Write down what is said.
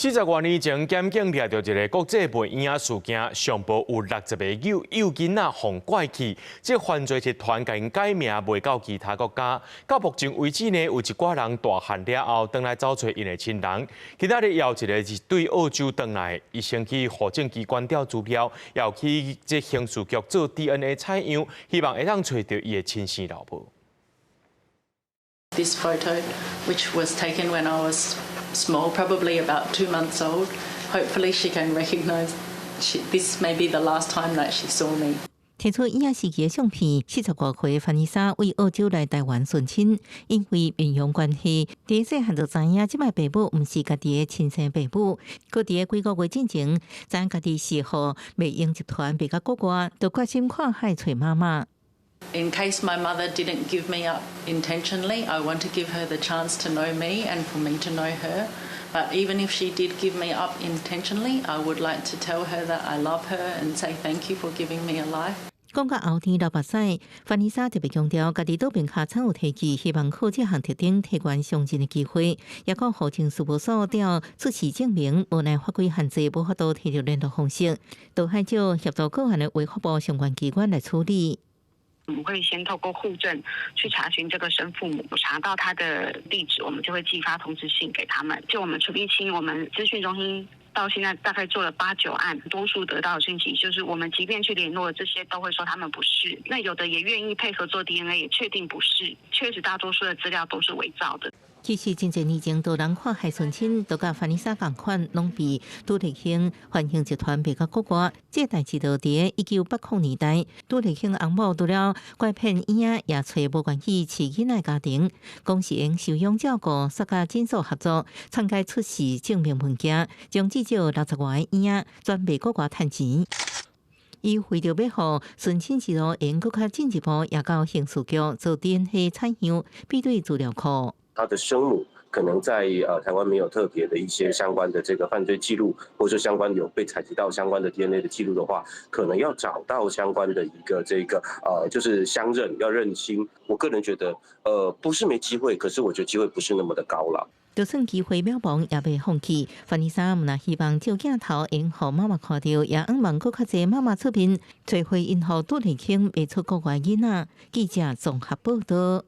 40多年前，检警抓到一个国际卖婴仔事件，上报有60个幼囡仔互拐去，这犯罪集团甲因改名卖到其他国家。到目前为止呢，有一寡人大汉了后，回来找找因的亲人。其他的也有一个是对澳洲回来，伊先去户政机关调资料，也有去这刑事局做 DNA 采样，希望会当找到伊的亲生老婆。 This photo, which was taken when I was small, probably about 2 months old. Hopefully she can recognise this may be the last time that she saw me. 提出婴仔事件相片，40多岁范丽莎为澳洲来台湾顺亲，因为面容关系，第一细汉就知影即摆爸母毋是家己的亲生爸母。佮伫几个月之前，知影家己是互美英集团卖到国外，就决心看海找妈妈。 In case my mother didn't give me up intentionally, I want to give her the chance to know me and for me to know her. But even if she did give me up intentionally, I would like to tell her that I love her and say thank you for giving me a life. 讲到后天68岁，范丽莎特别强调，家己倒边下产有提起，希望靠这项特定提悬上进的机会，也讲户政事务所调出示证明，无奈法规限制，无法度提到联络方式，都海就协助个案的维法部相关机关来处理。 我们会先透过户政去查询这个生父母，查到他的地址，我们就会寄发通知信给他们。就我们处理清，我们资讯中心到现在大概做了8、9案，多数得到的讯息就是，我们即便去联络这些，都会说他们不是。那有的也愿意配合做 DNA， 也确定不是。确实，大多数的资料都是伪造的。 其实真侪年前，多人看海顺亲，都甲范丽莎共款，拢被杜立兴反兴集团卖到国外。这代志就伫1980年代，杜立兴翁某除了拐骗婴仔，也找无愿意饲囡仔家庭，讲是因收养照顾，煞甲诊所合作，参加出示证明文件，将至少60外个婴仔转卖国外趁钱。 伊为着要互顺亲之路用搁较进一步，也到刑事局做 DNA 采样，比对资料库。 他的生母可能在台湾没有特别的一些相关的这个犯罪记录，或者说相关有被采集到相关的 DNA 的记录的话，可能要找到相关的一个就是相认要认亲。我个人觉得不是没机会，可是我觉得机会不是那么的高了。 就算机会渺茫，也袂放弃。范丽莎毋若希望照镜头用互妈妈看到，也希望搁较侪妈妈出面，找回因互杜立兴卖出国外囡仔。记者综合报道。